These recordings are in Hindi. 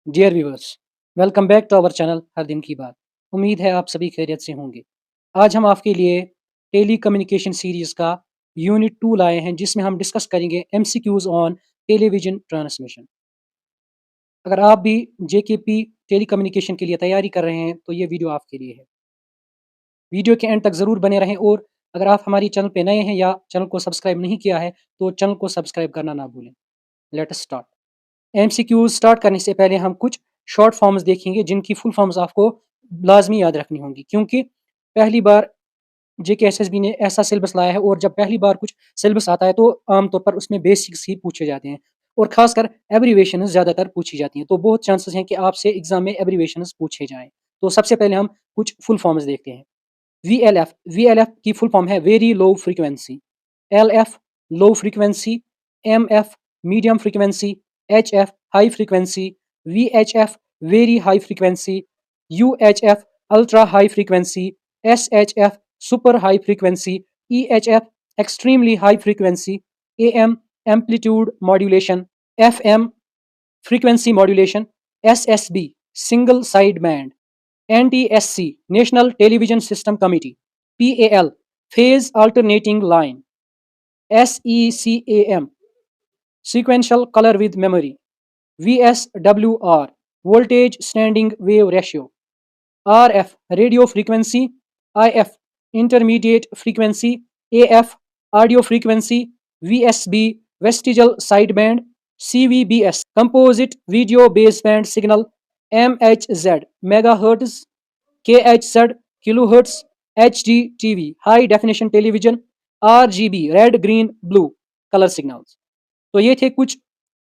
Dear viewers, welcome back to our channel Har Din Ki बात। उम्मीद है आप सभी खैरियत से होंगे। आज हम आपके लिए टेली कम्युनिकेशन सीरीज़ का यूनिट 2 लाए हैं जिसमें हम डिस्कस करेंगे एमसीक्यूज़ ऑन टेलीविज़न ट्रांसमिशन। अगर आप भी जेकेपी टेली कम्युनिकेशन के लिए तैयारी कर रहे हैं तो ये वीडियो आपके लिए है। वीडियो के एंड तक ज़रूर बने रहें और अगर आप हमारी चैनल पे नए हैं या चैनल को सब्सक्राइब नहीं किया है तो चैनल को सब्सक्राइब करना ना भूलें। Let us start. MCQs start करने से पहले हम कुछ शॉर्ट फॉर्म्स देखेंगे जिनकी फुल फॉर्म्स आपको लाज़मी याद रखनी होंगी क्योंकि पहली बार जेकेएसएसबी ने ऐसा सिलेबस लाया है और जब पहली बार कुछ सिलेबस आता है तो आमतौर पर उसमें बेसिक्स ही पूछे जाते हैं और ख़ासकर एब्रीविएशंस ज़्यादातर पूछी जाती हैं। तो बहुत चांसेस हैं कि आपसे एग्ज़ाम में एब्रीविएशंस पूछे जाएँ। तो सबसे पहले हम कुछ फुल फॉर्म्स देखते हैं। वीएलएफ वीएलएफ की फुल फॉर्म है very low frequency. LF low frequency. MF medium frequency. HF high frequency. VHF very high frequency. UHF ultra high frequency. SHF super high frequency. EHF extremely high frequency. AM amplitude modulation. FM frequency modulation, SSB single side band, NTSC National Television System Committee, PAL phase alternating line, SECAM sequential color with memory, VSWR voltage standing wave ratio, RF radio frequency, IF intermediate frequency, AF audio frequency, VSB vestigial sideband, CVBS composite video baseband signal, MHZ megahertz, KHZ kilohertz, HDTV high definition television, RGB red green blue color signals। तो ये थे कुछ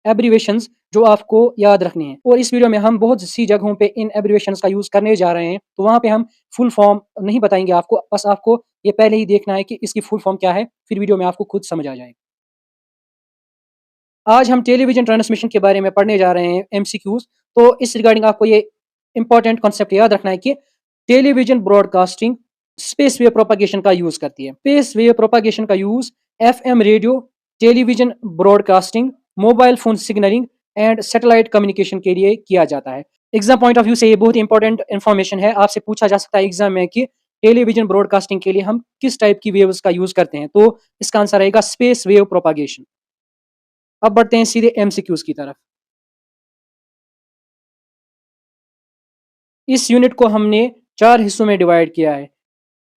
एब्रीवेशंस जो आपको याद रखने हैं और इस वीडियो में हम बहुत सी जगहों पे इन एब्रीवेशंस का यूज़ करने जा रहे हैं तो वहाँ पे हम फुल फॉर्म नहीं बताएंगे आपको, बस आपको ये पहले ही देखना है कि इसकी फुल फॉर्म क्या है, फिर वीडियो में आपको खुद समझ आ जाएगा। आज हम टेलीविजन ट्रांसमिशन के बारे में पढ़ने जा रहे हैं एमसीक्यूज। तो इस रिगार्डिंग आपको ये इंपॉर्टेंट कॉन्सेप्ट याद रखना है कि television broadcasting space wave propagation का यूज करती है। स्पेस वेव प्रोपागेशन का use FM radio, television broadcasting, mobile phone signalling and satellite communication के लिए किया जाता है। एग्जाम पॉइंट ऑफ व्यू से ये बहुत इंपॉर्टेंट इन्फॉर्मेशन है। आपसे पूछा जा सकता है एग्जाम में कि टेलीविजन ब्रॉडकास्टिंग के लिए हम किस टाइप की वेव्स का यूज करते हैं, तो इसका आंसर रहेगा स्पेस वेव प्रोपागेशन। अब बढ़ते हैं सीधे एमसीक्यूज की तरफ। इस यूनिट को हमने 4 हिस्सों में डिवाइड किया है।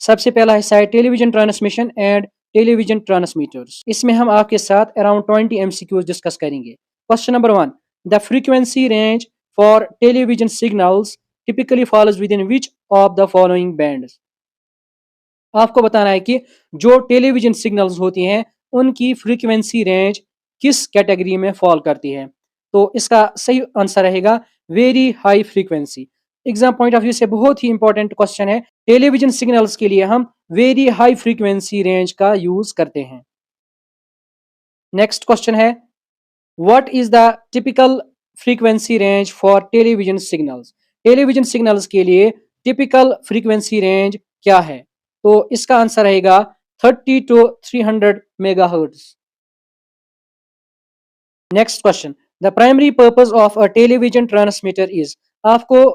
सबसे पहला हिस्सा है television transmission and television transmitters. इसमें हम आपके साथ अराउंड 20 एमसीक्यूज डिस्कस करेंगे। Question number 1, the frequency range for television signals typically follows with in which of the following bands. आपको बताना है कि जो टेलीविजन सिग्नल्स होती हैं उनकी फ्रीक्वेंसी रेंज किस कैटेगरी में फॉल करती है। तो इसका सही आंसर रहेगा very high frequency. Exam point of view से बहुत ही इंपॉर्टेंट क्वेश्चन है। टेलीविजन सिग्नल्स के लिए हम वेरी हाई फ्रीक्वेंसी रेंज का यूज करते हैं। नेक्स्ट क्वेश्चन है, what is the typical frequency range for television signals. Television signals के लिए टिपिकल फ्रीक्वेंसी रेंज क्या है। तो इसका आंसर रहेगा 30 to 300 megahertz. Next question, the primary purpose of a television transmitter is. आपको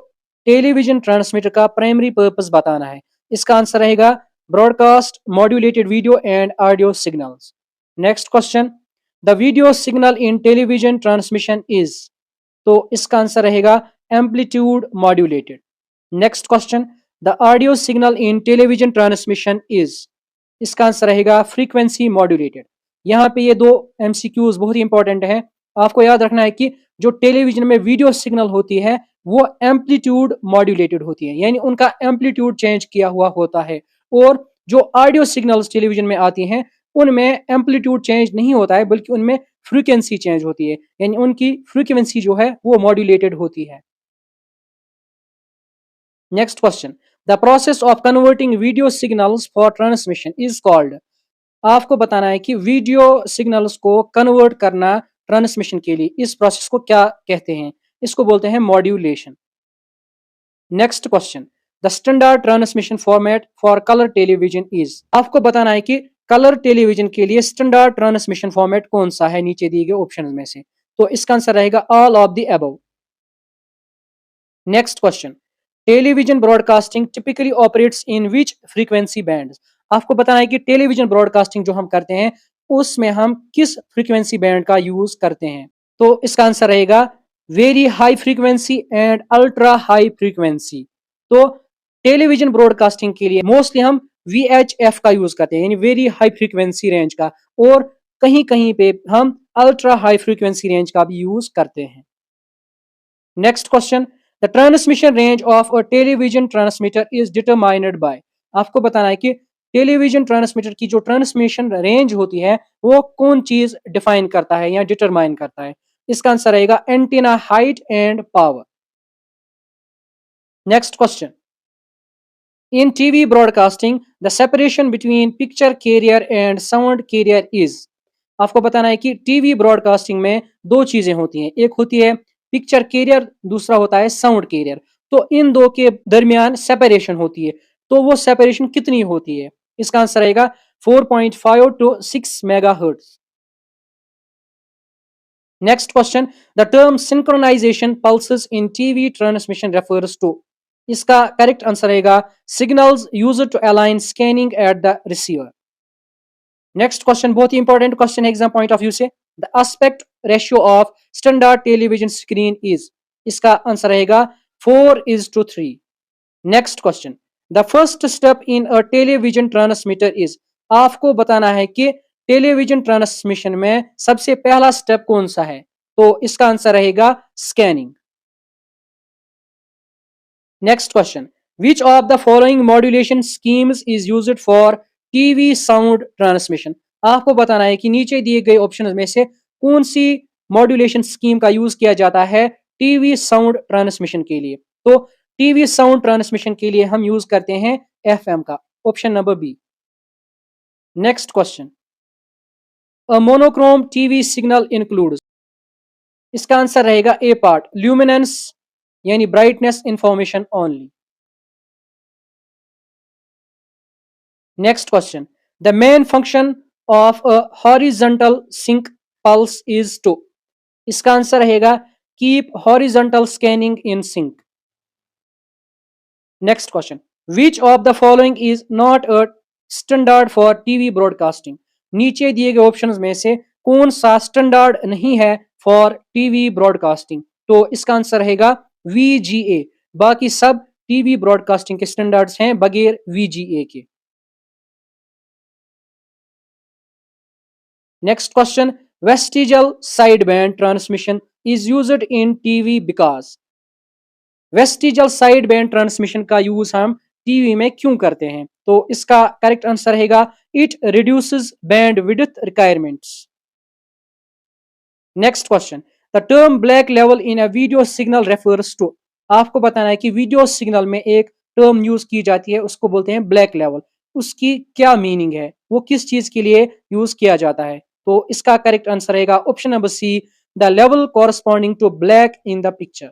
टेलीविजन ट्रांसमीटर का प्राइमरी पर्पस बताना है। इसका आंसर रहेगा broadcast modulated video and audio signals. Next question, the video signal in television transmission is. तो इसका आंसर रहेगा amplitude modulated. Next question, the audio signal in television transmission is. इसका आंसर रहेगा फ्रीक्वेंसी मॉड्यूलेटेड। यहाँ पे ये दो एमसीक्यूज बहुत ही इंपॉर्टेंट है। आपको याद रखना है कि जो टेलीविजन में वीडियो सिग्नल होती है वो एम्पलीट्यूड मॉड्यूलेटेड होती है, यानी उनका एम्पलीट्यूड चेंज किया हुआ होता है। और जो ऑडियो सिग्नल्स टेलीविजन में आती हैं उनमें एम्पलीट्यूड चेंज नहीं होता है बल्कि उनमें फ्रीक्वेंसी चेंज होती है, यानी उनकी फ्रीक्वेंसी जो है वो मॉड्यूलेटेड होती है। Next question, the process of converting video signals for transmission is called. आपको बताना है कि वीडियो सिग्नल्स को कन्वर्ट करना ट्रांसमिशन के लिए, इस प्रोसेस को क्या कहते हैं। इसको बोलते हैं modulation. Next question, the standard transmission format for colour television is. आपको बताना है कि कलर टेलीविजन के लिए स्टैंडर्ड ट्रांसमिशन फॉर्मेट कौन सा है नीचे दिए गए ऑप्शन में से। तो इसका आंसर रहेगा all of the above. Next question, television broadcasting typically operates in which frequency bands. आपको बताना है कि टेलीविजन ब्रॉडकास्टिंग जो हम करते हैं उसमें हम किस फ्रीक्वेंसी बैंड का यूज करते हैं। तो इसका आंसर रहेगा very high frequency and ultra high frequency. तो टेलीविजन ब्रॉडकास्टिंग के लिए मोस्टली हम VHF का यूज करते हैं, यानी वेरी हाई फ्रीक्वेंसी रेंज का, और कहीं कहीं पे हम अल्ट्रा हाई फ्रीक्वेंसी रेंज का भी यूज करते हैं। Next question, the transmission range of a television transmitter is determined by. आपको बताना है कि टेलीविजन ट्रांसमीटर की जो ट्रांसमिशन रेंज होती है वो कौन चीज डिफाइन करता है या डिटरमाइन करता है। इसका आंसर रहेगा antenna height and power. Next question, in TV broadcasting the separation between picture carrier and sound carrier is. आपको बताना है कि टीवी ब्रॉडकास्टिंग में दो चीजें होती हैं, एक होती है पिक्चर कैरियर, दूसरा होता है साउंड कैरियर। तो इन दो के दरमियान सेपरेशन होती है, तो वो सेपरेशन कितनी होती है। इसका आंसर रहेगा 4.5 to 6 megahertz. Next question, the term synchronisation pulses in TV transmission refers to. इसका करेक्ट आंसर रहेगा signals used to align scanning at the receiver. Next question बहुत ही इंपॉर्टेंट क्वेश्चन है एग्जाम पॉइंट ऑफ व्यू से, the aspect ratio of standard television screen is. इसका आंसर रहेगा 4:3। Next question, the first step in a television transmitter is. आपको बताना है कि टेलीविजन ट्रांसमिशन में सबसे पहला स्टेप कौन सा है। तो इसका आंसर रहेगा scanning. Next question, which of the following modulation schemes is used for TV sound transmission. आपको बताना है कि नीचे दिए गए ऑप्शन में से कौन सी मॉड्यूलेशन स्कीम का यूज किया जाता है टीवी साउंड ट्रांसमिशन के लिए। तो टीवी साउंड ट्रांसमिशन के लिए हम यूज करते हैं FM का, option number B. Next question, a monochrome TV signal includes. इसका आंसर रहेगा ए पार्ट, ल्यूमिनेंस यानी brightness information only. Next question, the main function of a horizontal sync pulse is to. इसका आंसर रहेगा keep horizontal scanning in sync. Next question, which of the following is not a standard for TV broadcasting. नीचे दिए गए ऑप्शंस में से कौन सा स्टैंडर्ड नहीं है फॉर टीवी ब्रॉडकास्टिंग। तो इसका आंसर रहेगा VGA। बाकी सब टीवी ब्रॉडकास्टिंग के स्टैंडर्ड्स हैं बगैर VGA के। Next question, vestigial side band transmission is used in TV because. Vestigial side band transmission का यूज हम टीवी में क्यों करते हैं। तो इसका करेक्ट आंसर रहेगा it reduces bandwidth requirements. Next question, the term black level in a video signal refers to. आपको बताना है कि वीडियो सिग्नल में एक टर्म यूज की जाती है, उसको बोलते हैं ब्लैक लेवल। उसकी क्या मीनिंग है, वो किस चीज के लिए यूज किया जाता है। तो इसका करेक्ट आंसर रहेगा option number C, the level corresponding to black in the picture.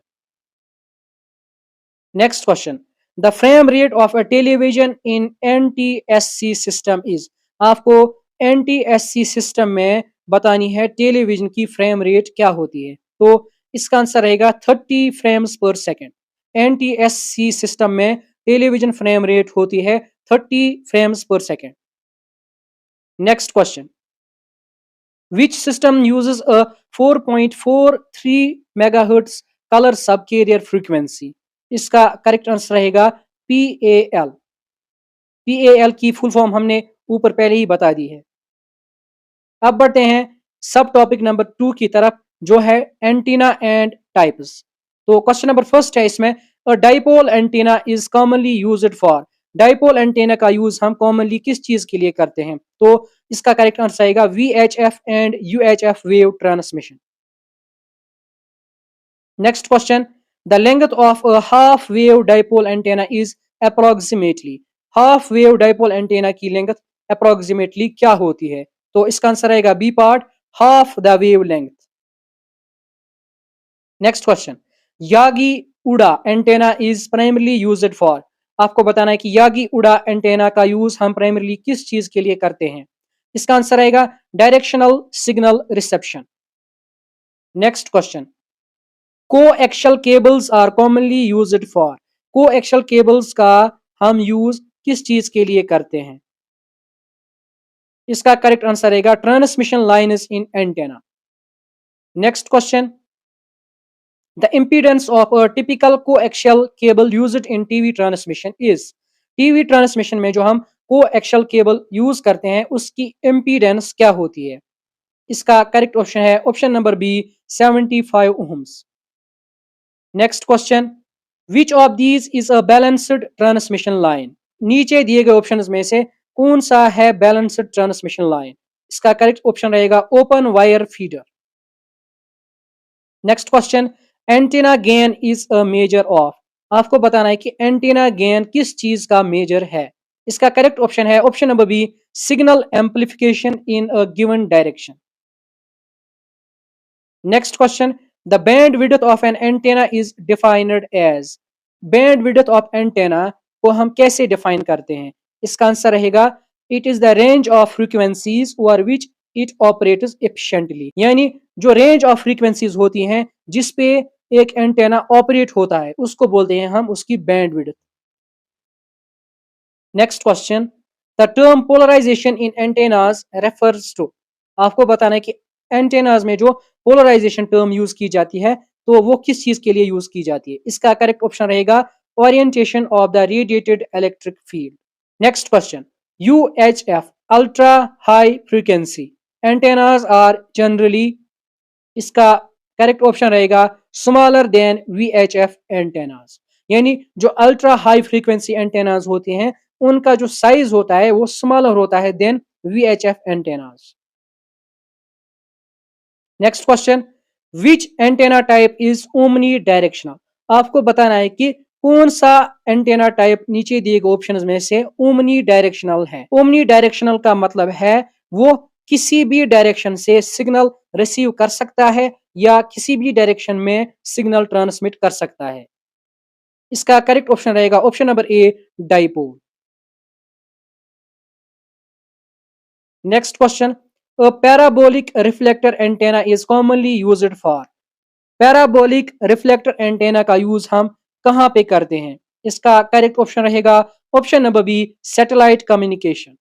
Next question, the frame rate of a television in NTSC system is. आपको NTSC सिस्टम में बतानी है टेलीविजन की फ्रेम रेट क्या होती है। तो इसका आंसर रहेगा 30 फ्रेम्स पर सेकेंड। NTSC सिस्टम में टेलीविजन फ्रेम रेट होती है 30 फ्रेम्स पर second. Next question, which system uses a 4.43 megahertz color subcarrier frequency। इसका करेक्ट आंसर रहेगा PAL। PAL की फुल फॉर्म हमने ऊपर पहले ही बता दी है। अब बढ़ते हैं सब टॉपिक नंबर 2 की तरफ, जो है एंटीना एंड टाइप्स। तो क्वेश्चन नंबर फर्स्ट है इसमें, अ dipole antenna is commonly used for. Dipole antenna का यूज हम कॉमनली किस चीज के लिए करते हैं। तो इसका करेक्ट आंसर आएगा VHF and UHF wave transmission. Next question, the length of a half wave dipole antenna is approximately. Half wave dipole antenna की लेंथ अप्रोक्सीमेटली क्या होती है। तो इसका आंसर आएगा B part, half the wave length. Next question, Yagi Uda antenna is primarily used for. आपको बताना है कि यागी उड़ा एंटेना का यूज हम प्राइमरली किस चीज के लिए करते हैं। इसका आंसर आएगा directional signal reception. Next question, coaxial cables are commonly used for. Coaxial cables का हम यूज किस चीज के लिए करते हैं? इसका करेक्ट आंसर रहेगा transmission lines in antenna. Next question, the impedance of a typical coaxial cable used in TV transmission is. TV transmission में जो हम कोएक्शियल केबल यूज करते हैं उसकी इम्पीडेंस क्या होती है? इसका करेक्ट ऑप्शन है option number B 75 ohms. Next question, which of these is a balanced transmission line? नीचे दिए गए ऑप्शंस में से कौन सा है बैलेंस्ड ट्रांसमिशन लाइन? इसका करेक्ट ऑप्शन रहेगा open wire feeder. Next question, antenna gain is a measure of. आपको बताना है कि एंटीना गेन किस चीज का मेजर है? इसका करेक्ट ऑप्शन है option number B signal amplification in a given direction. Next question, the bandwidth of an antenna is defined as. Bandwidth of antenna को हम कैसे डिफाइन करते हैं? इसका आंसर रहेगा it is the range of frequencies over which it operates efficiently. यानी जो रेंज ऑफ फ्रीक्वेंसीज होती हैं जिस पे एक एंटेना ऑपरेट होता है उसको बोलते हैं हम उसकी bandwidth. Next question, the term polarisation in antennas refers to. आपको बताना है कि एंटेनाज में जो पोलराइजेशन टर्म यूज की जाती है तो वो किस चीज के लिए यूज की जाती है? इसका करेक्ट ऑप्शन रहेगा orientation of the radiated electric field. Next question, UHF ultra high frequency antennas are generally. इसका करेक्ट ऑप्शन रहेगा स्मॉलर देन वीएचएफ एंटेनाज। यानी जो अल्ट्रा हाई फ्रीक्वेंसी एंटेनाज होते हैं उनका जो साइज होता है वो स्मॉलर होता है than VHF antennas. Next question, which antenna type is omnidirectional. आपको बताना है कि कौन सा एंटेना टाइप नीचे दिए गए ऑप्शंस में से ओमनी डायरेक्शनल है? ओमनी डायरेक्शनल का मतलब है वो किसी भी डायरेक्शन से सिग्नल रिसीव कर सकता है या किसी भी डायरेक्शन में सिग्नल ट्रांसमिट कर सकता है। इसका करेक्ट ऑप्शन रहेगा option number A dipole. Next question, a parabolic reflector antenna is commonly used for। Parabolic reflector antenna का यूज हम कहां पे करते हैं? इसका करेक्ट ऑप्शन रहेगा option number B satellite communication.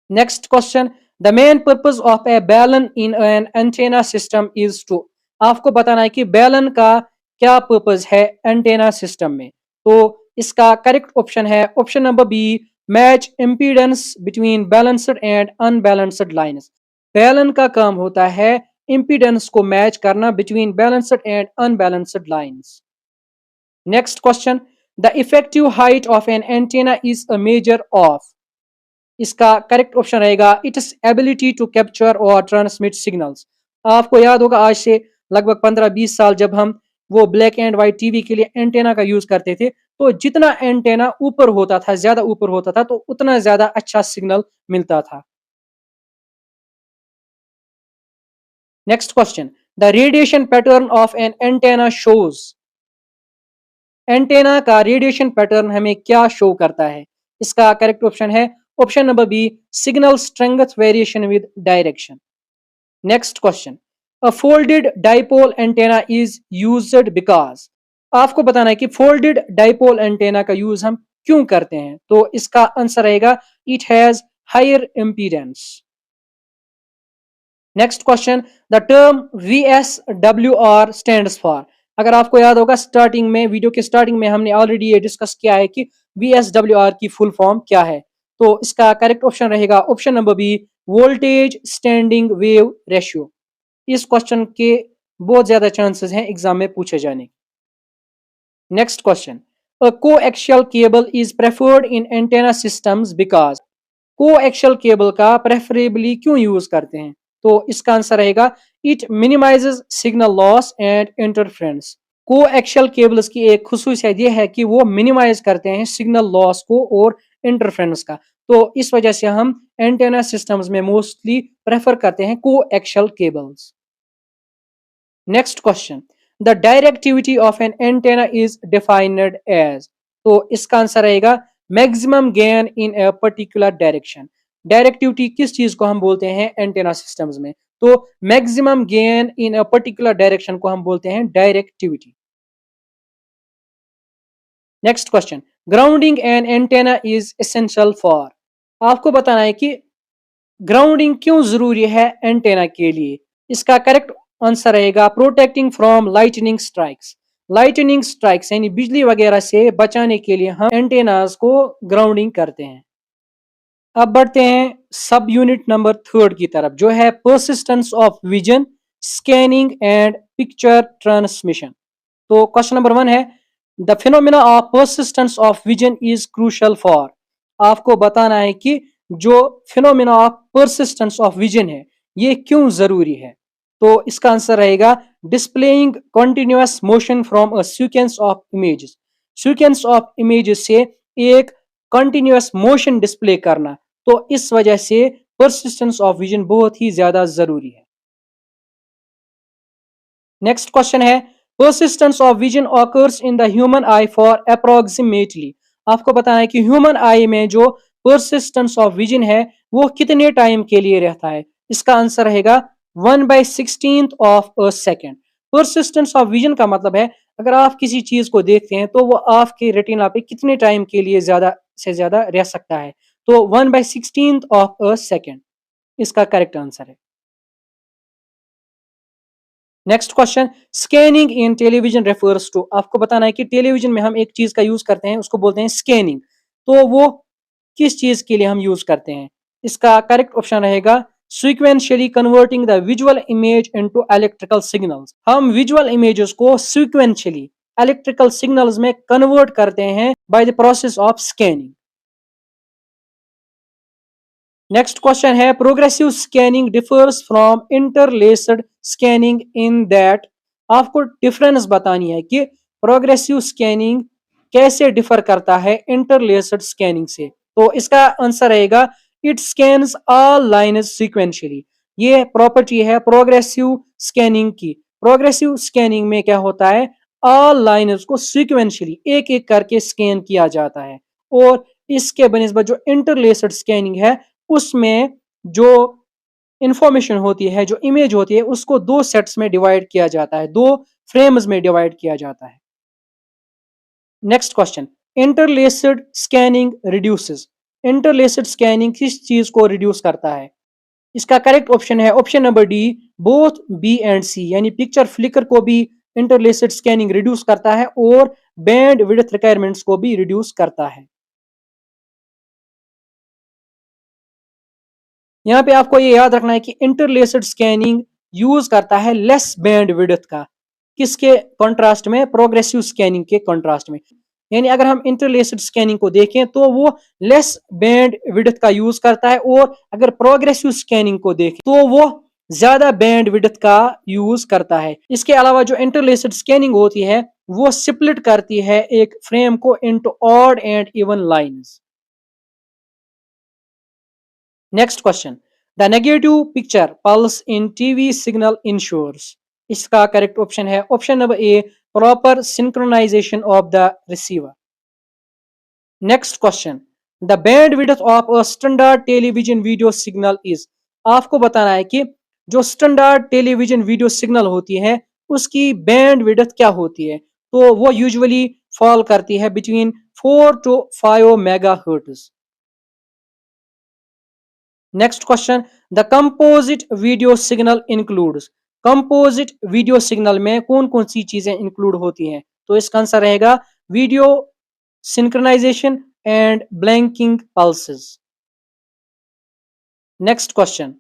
Next question, the main purpose of a balun in an antenna system is to. आपको बताना है कि बैलन का क्या पर्पस है एंटेना सिस्टम में? तो इसका करेक्ट ऑप्शन है option number B match impedance between balanced and unbalanced lines. Balun का काम होता है इंपीडेंस को मैच करना between balanced and unbalanced lines. Next question, the effective height of an antenna is a measure of. इसका करेक्ट ऑप्शन रहेगा इट्स एबिलिटी टू कैप्चर और ट्रांसमिट सिग्नल्स। आपको याद होगा आज से लगभग 15-20 साल जब हम वो ब्लैक एंड व्हाइट टीवी के लिए एंटेना का यूज करते थे तो जितना एंटेना ऊपर होता था ज्यादा ऊपर होता था तो उतना ज्यादा अच्छा सिग्नल मिलता था। Next question, the radiation pattern of an antenna shows. Antenna का रेडिएशन पैटर्न हमें क्या शो करता है? इसका करेक्ट ऑप्शन है option number B signal strength variation with direction. Next question, a folded dipole antenna is used because. आपको बताना है कि फोल्डेड डाइपोल एंटेना का यूज हम क्यों करते हैं? तो इसका आंसर रहेगा it has higher impedance. Next question, the term VSWR stands for. अगर आपको याद होगा स्टार्टिंग में वीडियो के स्टार्टिंग में हमने ऑलरेडी ये डिस्कस किया है कि VSWR की फुल फॉर्म क्या है। तो इसका करेक्ट ऑप्शन रहेगा option number B voltage standing wave ratio. इस क्वेश्चन के बहुत ज्यादा चांसेस हैं एग्जाम में पूछे जाने। Next question, a coaxial cable is preferred in antenna systems because. Coaxial cable का प्रेफरेबली क्यों यूज करते हैं? तो इसका आंसर रहेगा it minimizes signal loss and interference. Coaxial cables की एक खुसूसियत यह है कि वो मिनिमाइज करते हैं सिग्नल लॉस को और इंटरफेरेंस का। तो इस वजह से हम एंटेना सिस्टम्स में मोस्टली प्रेफर करते हैं coaxial cables. Next question, the directivity of an antenna is defined as. तो इसका आंसर रहेगा maximum gain in a particular direction. Directivity किस चीज को हम बोलते हैं एंटेना सिस्टम्स में? तो maximum gain in a particular direction को हम बोलते हैं directivity. Next question, grounding an antenna is essential for. आपको बताना है कि ग्राउंडिंग क्यों जरूरी है एंटेना के लिए। इसका करेक्ट आंसर रहेगा protecting from lightning strikes. Lightning strikes यानी बिजली वगैरह से बचाने के लिए हम एंटेनास को ग्राउंडिंग करते हैं। अब बढ़ते हैं सब यूनिट नंबर थर्ड की तरफ, जो है persistence of vision, scanning and picture transmission. तो क्वेश्चन नंबर 1 है, the phenomena of persistence of vision is crucial for. आपको बताना है कि जो phenomena of persistence of vision है ये क्यों जरूरी है। तो इसका आंसर रहेगा displaying continuous motion from a sequence of images. Sequence of images से एक कंटिन्यूअस मोशन डिस्प्ले करना, तो इस वजह से परसिस्टेंस ऑफ विजन बहुत ही ज्यादा जरूरी है। नेक्स्ट क्वेश्चन है, persistence of vision occurs in the human I for approximately. आपको बताना है कि ह्यूमन आई में जो परसिस्टेंस ऑफ विजन है वो कितने टाइम के लिए रहता है। इसका आंसर रहेगा 1/16 of a second. Persistence of vision का मतलब है अगर आप किसी चीज को देखते हैं तो वो आपके रेटिना पे कितने टाइम के लिए ज्यादा से ज्यादा रह सकता है। तो 1/16 ऑफ अ सेकेंड इसका करेक्ट आंसर है। Next question, scanning in television refers to. आपको बताना है कि टेलीविजन में हम एक चीज का यूज करते हैं उसको बोलते हैं स्कैनिंग। तो वो किस चीज के लिए हम यूज करते हैं। इसका करेक्ट ऑप्शन रहेगा sequentially converting the visual image into electrical signals. हम विजुअल इमेजेस को सीक्वेंशियली इलेक्ट्रिकल सिग्नल्स में कन्वर्ट करते हैं by the process of scanning. Next question है, progressive scanning differs from interlaced scanning in that. आपको डिफरेंस बतानी है कि प्रोग्रेसिव स्कैनिंग कैसे डिफर करता है इंटरलेस्ड स्कैनिंग से। तो इसका आंसर रहेगा it scans all lines sequentially. ये प्रॉपर्टी है प्रोग्रेसिव स्कैनिंग की। प्रोग्रेसिव स्कैनिंग में क्या होता है, ऑल लाइन्स को सीक्वेंशियली एक एक करके स्कैन किया जाता है। और इसके बनिस्बत जो इंटरलेस्ड स्कैनिंग है उसमें जो इंफॉर्मेशन होती है, जो इमेज होती है, उसको दो सेट्स में डिवाइड किया जाता है, दो फ्रेम्स में डिवाइड किया जाता है। Next question, interlaced scanning reduces. Interlaced scanning किस चीज को रिड्यूस करता है। इसका करेक्ट ऑप्शन है option number D, both B and C. यानी पिक्चर फ्लिकर को भी इंटरलेस्ड स्कैनिंग रिड्यूस करता है और बैंड विड्थ रिक्वायरमेंट्स को भी रिड्यूस करता है। यहाँ पे आपको ये याद रखना है कि इंटरलेस्ड स्कैनिंग यूज करता है लेस बैंड विड्थ का, किसके कॉन्ट्रास्ट में, प्रोग्रेसिव स्कैनिंग के कॉन्ट्रास्ट में। यानी अगर हम इंटरलेस्ड स्कैनिंग को देखें तो वो लेस बैंड विड्थ का यूज करता है, और अगर प्रोग्रेसिव स्कैनिंग को देखें तो वो ज्यादा बैंड विड्थ का यूज करता है। इसके अलावा जो इंटरलेस्ड स्कैनिंग होती है वो स्प्लिट करती है एक फ्रेम को into odd and even lines. Next question, the negative picture pulse in TV signal ensures. इसका करेक्ट ऑप्शन है option number A, proper synchronization of the receiver. Next question, the bandwidth of a standard television video signal is. आपको बताना है कि जो स्टैंडर्ड टेलीविजन वीडियो सिग्नल होती है उसकी बैंड विड्थ क्या होती है। तो वो यूजुअली फॉल करती है between 4 to 5 mega hertz. Next question, the composite video signal includes. Composite video signal में कौन कौन सी चीजें इंक्लूड होती हैं। तो इसका आंसर रहेगा video synchronization and blanking pulses. Next question,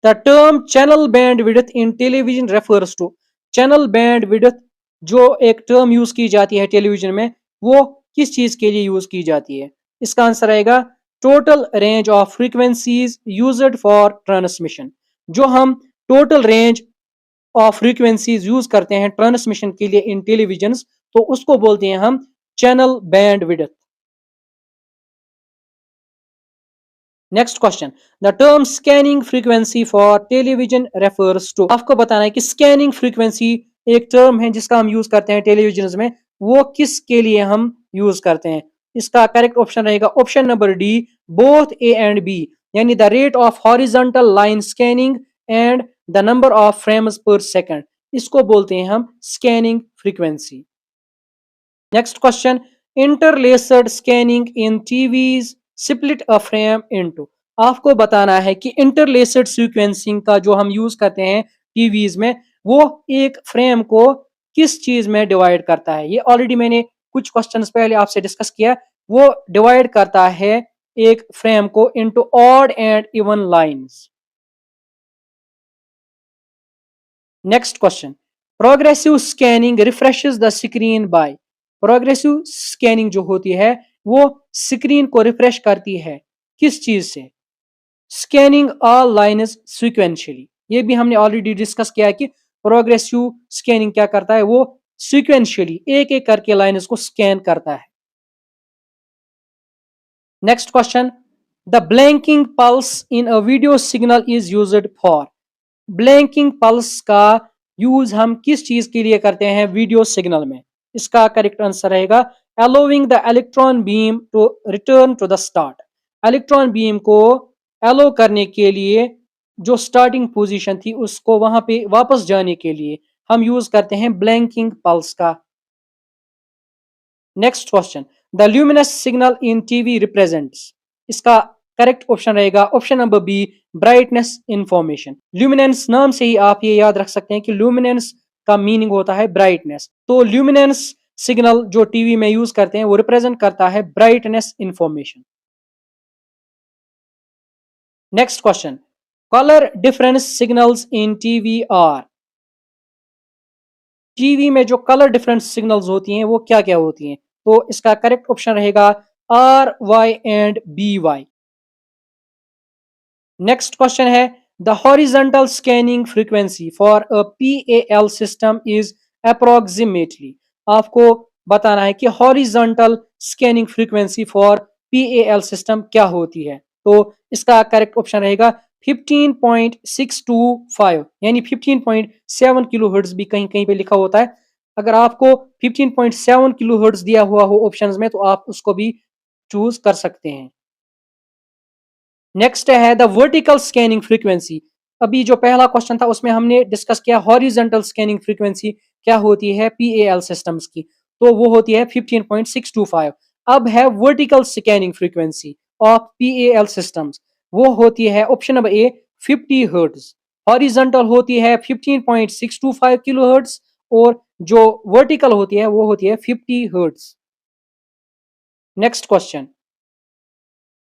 the term channel bandwidth in television refers to. Channel bandwidth जो एक टर्म यूज की जाती है टेलीविजन में वो किस चीज के लिए यूज की जाती है। इसका आंसर रहेगा total range of frequencies used for transmission. जो हम total range of frequencies use करते हैं ट्रांसमिशन के लिए इन टेलीविजन, तो उसको बोलते हैं हम channel bandwidth. Next question, the term scanning frequency for television refers to. आपको बताना है कि स्कैनिंग फ्रीक्वेंसी एक टर्म है जिसका हम यूज करते हैं टेलीविजन में, वो किसके लिए हम यूज करते हैं। इसका करेक्ट ऑप्शन रहेगा option number D, both A and B. यानी the rate of horizontal line scanning and the number of frames per second, इसको बोलते हैं हम scanning frequency. Next question, interlaced scanning in TVs split a frame into. आपको बताना है कि इंटरलेस्ड सीक्वेंसिंग का जो हम यूज करते हैं टीवीज में, वो एक फ्रेम को किस चीज में डिवाइड करता है। ये ऑलरेडी मैंने कुछ क्वेश्चंस पहले आपसे डिस्कस किया। वो डिवाइड करता है एक फ्रेम को into odd and even lines. Next question, progressive scanning refreshes the screen bye. Progressive scanning जो होती है वो स्क्रीन को रिफ्रेश करती है किस चीज से? Scanning all lines sequentially. ये भी हमने ऑलरेडी डिस्कस किया है कि प्रोग्रेसिव स्कैनिंग क्या करता है, वो सीक्वेंशियली एक एक करके लाइन्स को स्कैन करता है। Next question, the blanking pulse in a video signal is used for. Blanking pulse का यूज हम किस चीज के लिए करते हैं वीडियो सिग्नल में? इसका करेक्ट आंसर रहेगा allowing the electron beam to return to the start. Electron beam को एलो करने के लिए जो स्टार्टिंग पोजीशन थी उसको वहां पे वापस जाने के लिए हम यूज करते हैं ब्लैंकिंग पल्स का। Next question, the luminous signal in TV represents. इसका करेक्ट ऑप्शन रहेगा option number B, brightness information. Luminance नाम से ही आप ये याद रख सकते हैं कि ल्यूमिनेंस का मीनिंग होता है ब्राइटनेस। तो ल्यूमिनेंस सिग्नल जो टीवी में यूज करते हैं वो रिप्रेजेंट करता है brightness information. Next question, colour difference signals in TV are. TV में जो कलर डिफरेंस सिग्नल्स होती हैं वो क्या क्या होती हैं? तो इसका करेक्ट ऑप्शन रहेगा R Y and B Y. Next question है, the horizontal scanning frequency for a PAL system is approximately. आपको बताना है कि horizontal scanning frequency for PAL system क्या होती है। तो इसका करेक्ट ऑप्शन रहेगा 15.625, यानी 15.7 किलोहर्ट्ज भी कहीं कहीं पे लिखा होता है। अगर आपको 15.7 किलोहर्ट्ज दिया हुआ हो ऑप्शंस में तो आप उसको भी चूज कर सकते हैं। नेक्स्ट है द वर्टिकल स्कैनिंग फ्रीक्वेंसी। अभी जो पहला क्वेश्चन था उसमें हमने डिस्कस किया हॉरिजॉन्टल स्कैनिंग फ्रीक्वेंसी क्या होती है पीएएल सिस्टम्स की, तो वो होती है 15.625। अब है vertical scanning frequency of PAL systems, वो होती है ऑप्शन नंबर ए 50 हर्ट्ज। हॉरिजॉन्टल होती है 15.625 किलो हर्ट्ज और जो वर्टिकल होती है वो होती है 50 hertz. Next question,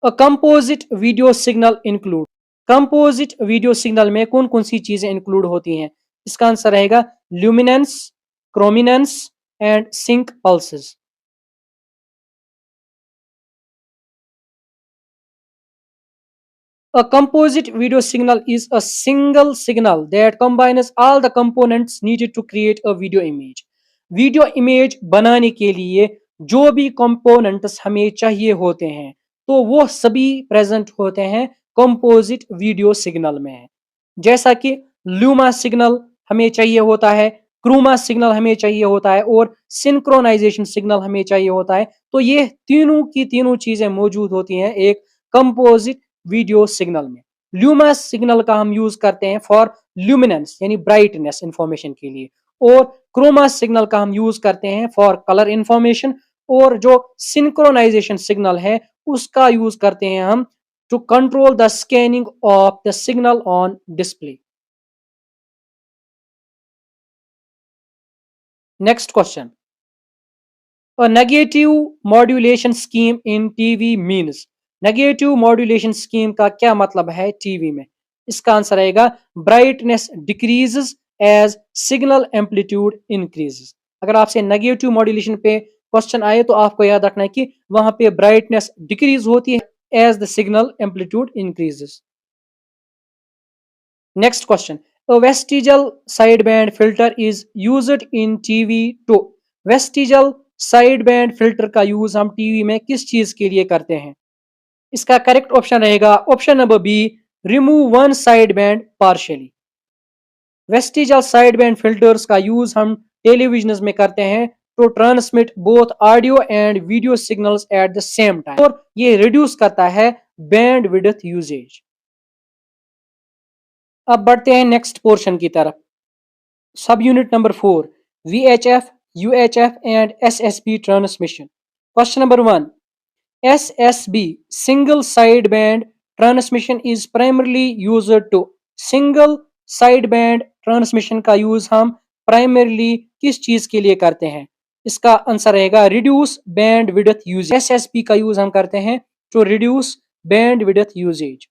a composite video signal include. Composite video signal में कौन कौन सी चीजें इंक्लूड होती हैं? इसका आंसर रहेगा luminance, chrominance and sync pulses. A composite video signal is a single signal that combines all the components needed to create a video image. Video image बनाने के लिए जो भी कंपोनेंट्स हमें चाहिए होते हैं तो वो सभी प्रेजेंट होते हैं कंपोजिट वीडियो सिग्नल में। जैसा कि लूमा सिग्नल हमें चाहिए होता है, क्रूमा सिग्नल हमें चाहिए होता है और सिंक्रोनाइजेशन सिग्नल हमें चाहिए होता है। तो ये तीनों की तीनों चीजें मौजूद होती हैं एक कंपोजिट वीडियो सिग्नल में। ल्यूमा सिग्नल का हम यूज करते हैं फॉर ल्यूमिनेंस यानी ब्राइटनेस इंफॉर्मेशन के लिए, और क्रोमा सिग्नल का हम यूज करते हैं फॉर कलर इंफॉर्मेशन, और जो सिंक्रोनाइजेशन सिग्नल है उसका यूज करते हैं हम to control the scanning of the signal on display. Next question, a negative modulation scheme in TV means। Negative modulation scheme का क्या मतलब है टीवी में? इसका आंसर आएगा brightness decreases as signal amplitude increases. अगर आपसे नेगेटिव मॉड्यूलेशन पे क्वेश्चन आए तो आपको याद रखना है कि वहां पे ब्राइटनेस डिक्रीज होती है as the signal amplitude increases. Next question, a vestigial sideband filter is used in TV to। Vestigial sideband filter का यूज हम टीवी में किस चीज के लिए करते हैं? इसका करेक्ट ऑप्शन रहेगा option number B, remove one sideband partially. Vestigial side band filters का यूज हम टेलीविजन में करते हैं to transmit both audio and video signals at the same time, और ये रिड्यूस करता है बैंड विड्थ यूजेज। अब बढ़ते हैं नेक्स्ट पोर्शन की तरफ। सब unit number 4, VHF, UHF and SSB transmission. Question number 1, SSB single sideband transmission is primarily used to single sideband transmission का यूज हम प्राइमरली किस चीज के लिए करते हैं? इसका आंसर रहेगा reduce bandwidth usage. SSB का यूज हम करते हैं to reduce bandwidth usage.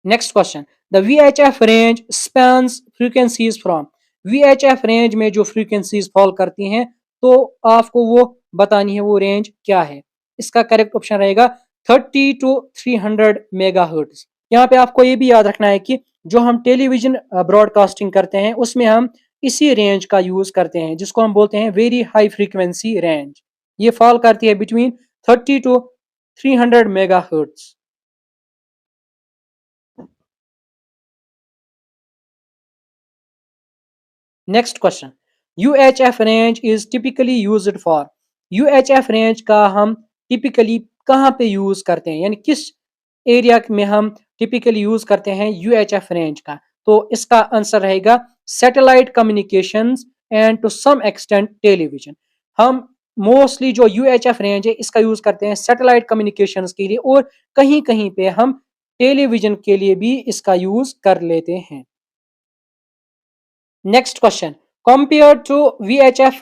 Next question, the VHF range spans frequencies from. VHF range में जो फ्रीक्वेंसीज फॉल करती हैं तो आपको वो बतानी है वो रेंज क्या है। इसका करेक्ट ऑप्शन रहेगा 30 to 300 मेगाहर्ट्ज। यहाँ पे आपको ये भी याद रखना है कि जो हम टेलीविजन ब्रॉडकास्टिंग करते हैं उसमें हम इसी रेंज का यूज करते हैं जिसको हम बोलते हैं वेरी हाई फ्रीक्वेंसी रेंज। ये फॉल करती है between 30 to 300 megahertz. Next question, UHF range is typically used for. UHF range का हम टिपिकली कहाँ पे यूज करते हैं, यानी किस एरिया में हम टिपिकली यूज करते हैं UHF रेंज का? तो इसका आंसर रहेगा satellite communications and to some extent television. हम मोस्टली जो UHF रेंज है इसका यूज करते हैं सैटेलाइट कम्युनिकेशंस के लिए और कहीं कहीं पे हम टेलीविजन के लिए भी इसका यूज कर लेते हैं। Next question, compare to VHF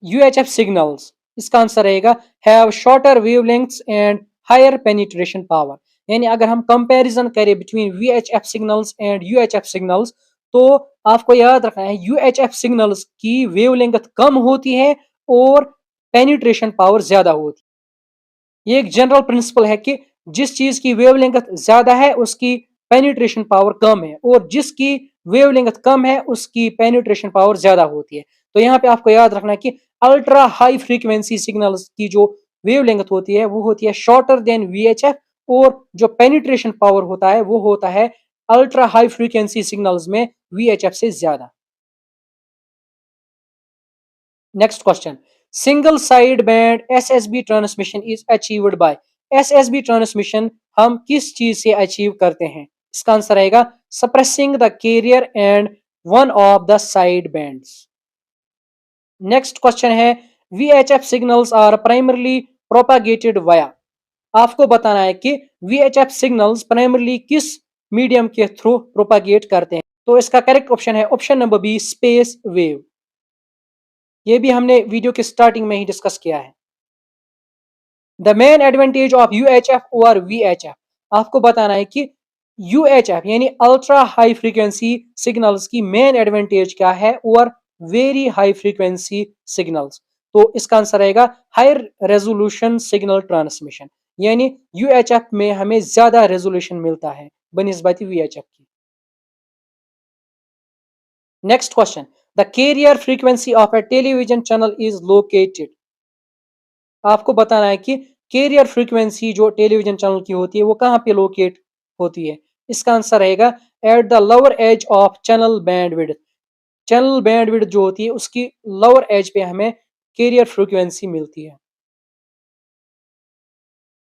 UHF signals, इसका आंसर रहेगा have shorter wavelengths and higher penetration power. यानी अगर हम कंपैरिजन करें between VHF signals and UHF signals तो आपको याद रखना है UHF सिग्नल्स की वेवलेंथ कम होती है और पेनिट्रेशन पावर ज्यादा होती है। ये एक जनरल प्रिंसिपल है कि जिस चीज की वेवलेंथ ज्यादा है उसकी पेनिट्रेशन पावर कम है और जिसकी वेवलेंथ कम है उसकी पेनिट्रेशन पावर ज्यादा होती है। तो यहाँ पे आपको याद रखना है कि अल्ट्रा हाई फ्रीक्वेंसी सिग्नल्स की जो वेवलेंथ होती है वो होती है शॉर्टर देन VHF और जो पेनिट्रेशन पावर होता है वो होता है अल्ट्रा हाई फ्रीक्वेंसी सिग्नल्स में VHF से ज्यादा। Next question, single side band SSB transmission is achieved by. SSB transmission हम किस चीज से अचीव करते हैं? इसका आंसर रहेगा suppressing the carrier and one of the sidebands. Next question है VHF signals are primarily propagated via. आपको बताना है कि VHF सिग्नल्स प्राइमरली किस मीडियम के थ्रू प्रोपागेट करते हैं। तो इसका करेक्ट ऑप्शन है option number B, space wave. ये भी हमने वीडियो के स्टार्टिंग में ही डिस्कस किया है। The main advantage of UHF over VHF, आपको बताना है कि UHF यानी अल्ट्रा हाई फ्रीक्वेंसी सिग्नल्स की मेन एडवांटेज क्या है over very high frequency signals. तो इसका आंसर रहेगा हायर रेजोल्यूशन सिग्नल ट्रांसमिशन, यानी UHF में हमें ज्यादा रेजोल्यूशन मिलता है बनिस्बत VHF की। Next question, the carrier frequency of a television channel is located. आपको बताना है कि कैरियर फ्रीक्वेंसी जो टेलीविजन चैनल की होती है वो कहाँ पे लोकेट होती है। इसका आंसर रहेगा at the lower edge of channel bandwidth. Channel bandwidth जो होती है उसकी लोअर एज पे हमें कैरियर फ्रीक्वेंसी मिलती है।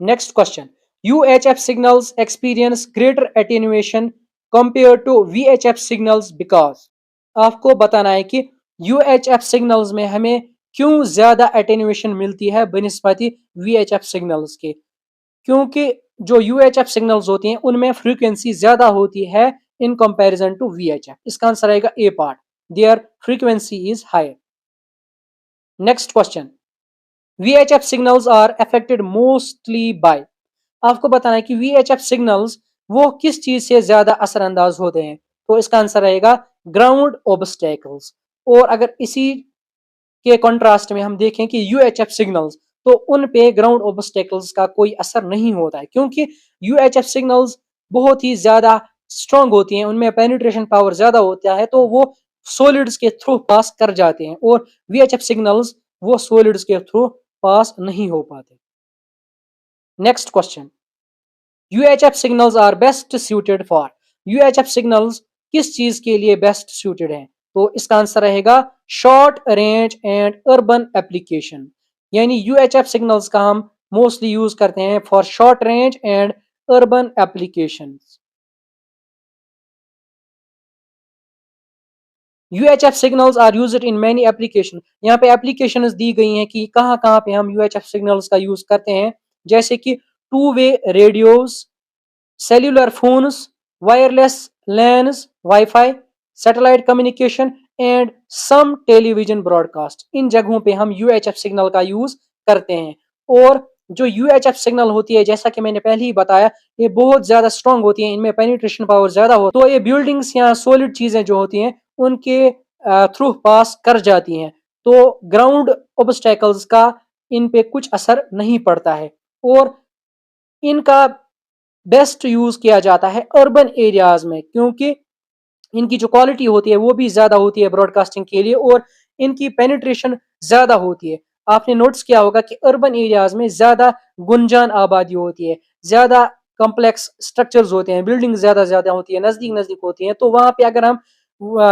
Next question, UHF signals experience greater attenuation compare to VHF signals because. आपको बताना है कि UHF सिग्नल्स में हमें क्यों ज्यादा एटेन्यूएशन मिलती है बनिस्बती VHF सिग्नल्स के। क्योंकि जो UHF सिग्नल्स होती हैं उनमें फ्रीक्वेंसी ज्यादा होती है इन कंपैरिजन टू VHF। इसका आंसर आएगा A part, there frequency is higher. Next question, VHF signals are affected mostly by. आपको बताना है कि VHF सिग्नल्स वो किस चीज से ज्यादा असरअंदाज होते हैं। तो इसका आंसर रहेगा ग्राउंड ऑब्स्टेकल्स। और अगर इसी के कॉन्ट्रास्ट में हम देखें कि UHF सिग्नल्स तो उन पे ग्राउंड ऑब्स्टेकल्स का कोई असर नहीं होता है क्योंकि UHF सिग्नल्स बहुत ही ज्यादा स्ट्रांग होती हैं, उनमें पेनिट्रेशन पावर ज्यादा होता है तो वो सॉलिड्स के थ्रू पास कर जाते हैं और VHF सिग्नल्स वो सॉलिड्स के थ्रू पास नहीं हो पाते। Next question, UHF signals are best suited for. UHF signals किस चीज के लिए बेस्ट सूटेड हैं? तो इसका आंसर रहेगा short range and urban application. यानी UHF सिग्नल्स का हम मोस्टली यूज करते हैं for short range and urban applications. UHF signals are used in many application. यहाँ पे एप्लीकेशंस दी गई हैं कि कहाँ कहाँ पे हम UHF सिग्नल्स का यूज करते हैं, जैसे कि two way radios, cellular phones, wireless LANs, WiFi, satellite communication and some television broadcast. इन जगहों पे हम UHF सिग्नल का यूज करते हैं। और जो UHF सिग्नल होती है, जैसा कि मैंने पहले ही बताया, ये बहुत ज्यादा स्ट्रांग होती है, इनमें पेनिट्रेशन पावर ज्यादा हो, तो ये बिल्डिंग्स या सॉलिड चीजें जो होती हैं उनके थ्रू पास कर जाती हैं, तो ग्राउंड ऑब्स्टेकल्स का इन पे कुछ असर नहीं पड़ता है। और इनका बेस्ट यूज किया जाता है अर्बन एरियाज में, क्योंकि इनकी जो क्वालिटी होती है वो भी ज्यादा होती है ब्रॉडकास्टिंग के लिए, और इनकी पेनिट्रेशन ज्यादा होती है। आपने नोटिस किया होगा कि अर्बन एरियाज में ज्यादा गुंजान आबादी होती है, ज्यादा कॉम्प्लेक्स स्ट्रक्चर्स होते हैं, बिल्डिंग ज्यादा ज्यादा होती है, नजदीक नजदीक होती है, तो वहां पे अगर हम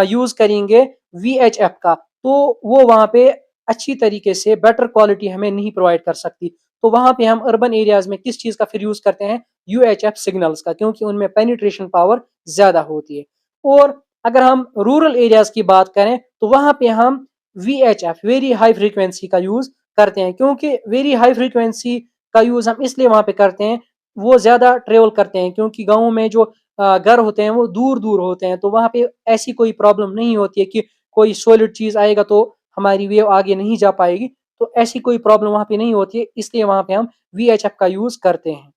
यूज करेंगे VHF का, तो वो वहां पे अच्छी तरीके से बेटर क्वालिटी हमें नहीं प्रोवाइड कर सकती। तो वहां पे हम अर्बन एरियाज में किस चीज का फिर यूज करते हैं, UHF सिग्नल्स का, क्योंकि उनमें पेनिट्रेशन पावर ज्यादा होती है। और अगर हम रूरल एरियाज की बात करें तो वहां पे हम VHF वेरी हाई फ्रीक्वेंसी का यूज करते हैं, क्योंकि वेरी हाई फ्रीक्वेंसी का यूज हम इसलिए वहां पे करते हैं, वो ज्यादा ट्रेवल करते हैं, क्योंकि गाँव में जो घर होते हैं वो दूर दूर होते हैं, तो वहां पे ऐसी कोई प्रॉब्लम नहीं होती है कि कोई सॉलिड चीज आएगा तो हमारी वेव आगे नहीं जा पाएगी, तो ऐसी कोई प्रॉब्लम वहां पे नहीं होती है, इसलिए वहां पे हम VHF का यूज करते हैं।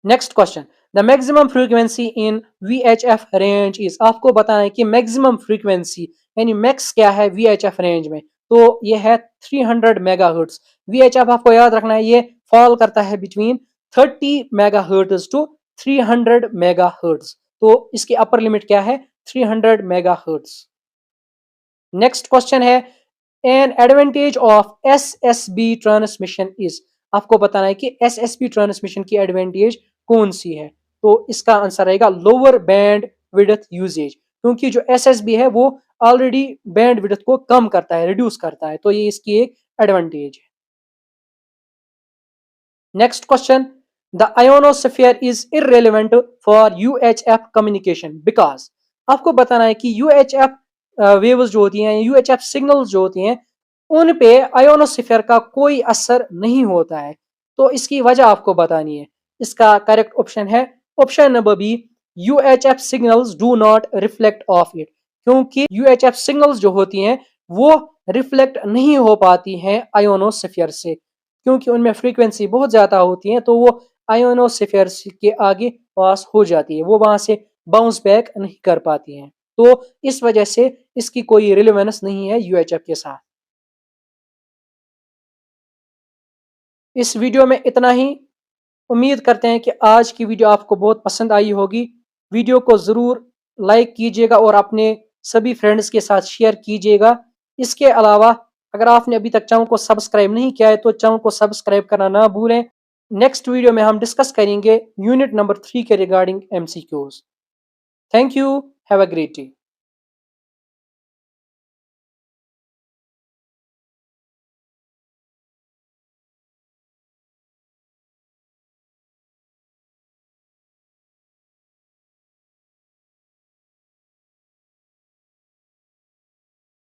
Next question, the maximum frequency in VHF range is. आपको बताना है कि मैक्सिमम फ्रीक्वेंसी यानी मैक्स क्या है VHF रेंज में, तो ये है 300 मेगाहर्ट्ज। VHF आपको याद रखना है ये फॉल करता है बिटवीन 30 मेगाहर्ट्ज टू 300 मेगाहर्ट्ज, तो इसकी अपर लिमिट क्या है, 300 मेगाहर्ट्ज। नेक्स्ट क्वेश्चन है, an advantage of SSB transmission is. आपको बताना है कि SSB ट्रांसमिशन की एडवांटेज कौन सी है, तो इसका आंसर रहेगा लोअर बैंड विड्थ यूजेज, क्योंकि जो SSB है वो ऑलरेडी बैंड विड्थ को कम करता है, रिड्यूस करता है, तो ये इसकी एक एडवांटेज है। Next question, the ionosphere is irrelevant for UHF communication because. आपको बताना है कि UHF वेव्स जो होती हैं, UHF सिग्नल्स जो होती हैं, उन पे आयोनोस्फीयर का कोई असर नहीं होता है, तो इसकी वजह आपको बतानी है। इसका करेक्ट ऑप्शन है option number B, UHF signals do not reflect off it, क्योंकि UHF सिग्नल्स जो होती हैं वो रिफ्लेक्ट नहीं हो पाती हैं आयोनोस्फीयर से, क्योंकि उनमें फ्रीक्वेंसी बहुत ज्यादा होती है, तो वो आयोनोस्फीयर के आगे पास हो जाती है, वो वहां से बाउंस बैक नहीं कर पाती हैं, तो इस वजह से इसकी कोई रिलेवेंस नहीं है UHF के साथ। इस वीडियो में इतना ही। उम्मीद करते हैं कि आज की वीडियो आपको बहुत पसंद आई होगी। वीडियो को ज़रूर लाइक कीजिएगा और अपने सभी फ्रेंड्स के साथ शेयर कीजिएगा। इसके अलावा अगर आपने अभी तक चैनल को सब्सक्राइब नहीं किया है तो चैनल को सब्सक्राइब करना ना भूलें। नेक्स्ट वीडियो में हम डिस्कस करेंगे यूनिट नंबर 3 के regarding MCQs। Thank you. Have a great day.